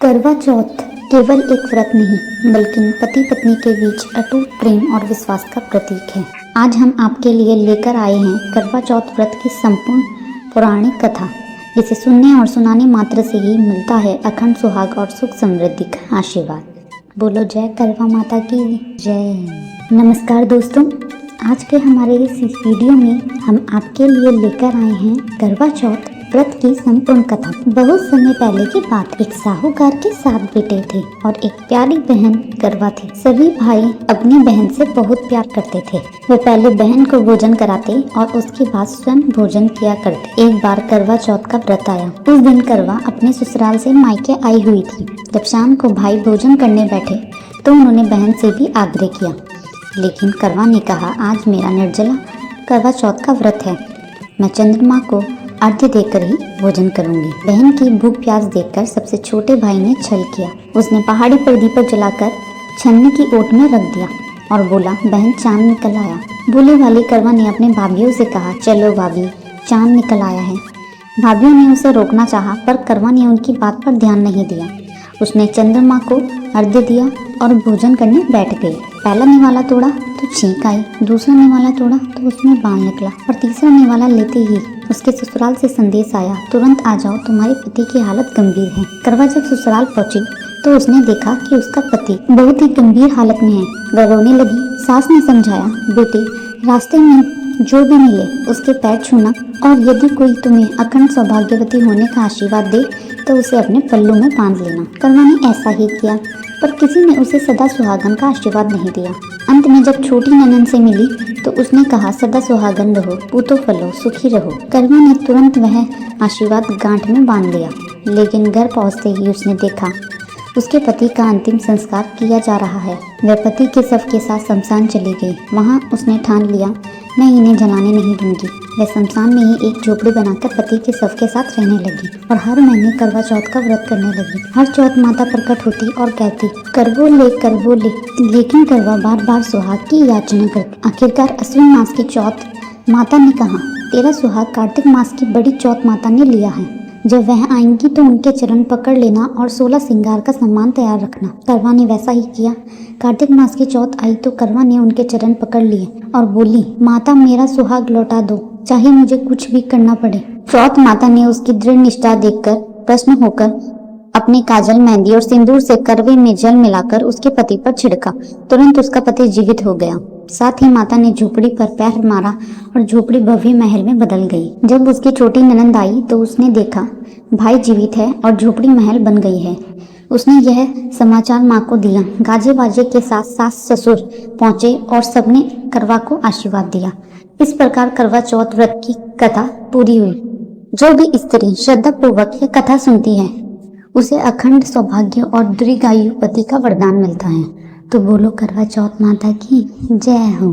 करवा चौथ केवल एक व्रत नहीं बल्कि पति पत्नी के बीच अटूट प्रेम और विश्वास का प्रतीक है। आज हम आपके लिए लेकर आए हैं करवा चौथ व्रत की संपूर्ण पौराणिक कथा, जिसे सुनने और सुनाने मात्र से ही मिलता है अखंड सुहाग और सुख समृद्धि का आशीर्वाद। बोलो जय करवा माता की जय। नमस्कार दोस्तों, आज के हमारे इस वीडियो में हम आपके लिए लेकर आए हैं करवा चौथ व्रत की संपूर्ण कथा। बहुत समय पहले की बात, एक साहूकार के 7 बेटे थे और एक प्यारी बहन करवा थी। सभी भाई अपनी बहन से बहुत प्यार करते थे। वे पहले बहन को भोजन कराते और उसके बाद स्वयं भोजन किया करते। एक बार करवा चौथ का व्रत आया। उस दिन करवा अपने ससुराल से मायके आई हुई थी। जब शाम को भाई भोजन करने बैठे तो उन्होंने बहन से भी आग्रह किया, लेकिन करवा ने कहा, आज मेरा निर्जला करवा चौथ का व्रत है, मैं चंद्रमा को अर्घ्य देकर ही भोजन करूंगी। बहन की भूख प्यास देखकर सबसे छोटे भाई ने छल किया। उसने पहाड़ी पर दीपक जलाकर छन्नी की ओट में रख दिया और बोला, बहन चांद निकल आया। भोली वाली करवा ने अपने भाभीियों से कहा, चलो भाभी, चांद निकल आया है। भाभीियों ने उसे रोकना चाहा, पर करवा ने उनकी बात पर ध्यान नहीं दिया। उसने चंद्रमा को अर्घ्य दिया और भोजन करने बैठ गई। पहला निवाला तोड़ा तो छींक आई, दूसरा निवाला तोड़ा तो उसमें बाल निकला और तीसरा निवाला लेते ही उसके ससुराल से संदेश आया, तुरंत आ जाओ, तुम्हारे पति की हालत गंभीर है। करवा जब ससुराल पहुंची तो उसने देखा कि उसका पति बहुत ही गंभीर हालत में है। वह रोने लगी। सास ने समझाया, बेटे, रास्ते में जो भी मिले उसके पैर छूना और यदि कोई तुम्हें अखंड सौभाग्यवती होने का आशीर्वाद दे तो उसे अपने पल्लू में बांध लेना। करवा ने ऐसा ही किया, पर किसी ने उसे सदा सुहागन का आशीर्वाद नहीं दिया। अंत में जब छोटी ननन से मिली तो उसने कहा, सदा सुहागन रहो, पूतो फलो, सुखी रहो। करवा ने तुरंत वह आशीर्वाद गांठ में बांध लिया, लेकिन घर पहुंचते ही उसने देखा उसके पति का अंतिम संस्कार किया जा रहा है। वह पति के शव के साथ शमशान चली गई। वहां उसने ठान लिया, मैं इन्हें जलाने नहीं दूंगी। वह शमशान में ही एक झोपड़ी बनाकर पति के शव के साथ रहने लगी और हर महीने करवा चौथ का व्रत करने लगी। हर चौथ माता प्रकट होती और कहती, करवो ले करवो ले, लेकिन करवा बार बार सुहाग की याचना करती। आखिरकार अश्विन मास की चौथ माता ने कहा, तेरा सुहाग कार्तिक मास की बड़ी चौथ माता ने लिया है। जब वह आएंगी तो उनके चरण पकड़ लेना और 16 श्रृंगार का सामान तैयार रखना। करवा ने वैसा ही किया। कार्तिक मास की चौथ आई तो करवा ने उनके चरण पकड़ लिए और बोली, माता मेरा सुहाग लौटा दो, चाहे मुझे कुछ भी करना पड़े। चौथ माता ने उसकी दृढ़ निष्ठा देखकर प्रसन्न होकर अपने काजल, मेहंदी और सिंदूर से करवे में जल मिलाकर उसके पति पर छिड़का। तुरंत उसका पति जीवित हो गया। साथ ही माता ने झोपड़ी पर पैर मारा और झोपड़ी भव्य महल में बदल गई। जब उसकी छोटी ननंद आई तो उसने देखा भाई जीवित है और झोपड़ी महल बन गई है। उसने यह समाचार माँ को दिया। गाजे बाजे के साथ सास ससुर पहुंचे और सबने करवा को आशीर्वाद दिया। इस प्रकार करवा चौथ व्रत की कथा पूरी हुई। जो भी स्त्री श्रद्धा पूर्वक यह कथा सुनती है उसे अखंड सौभाग्य और दीर्घायु पति का वरदान मिलता है। तो बोलो करवा चौथ माता की जय हो।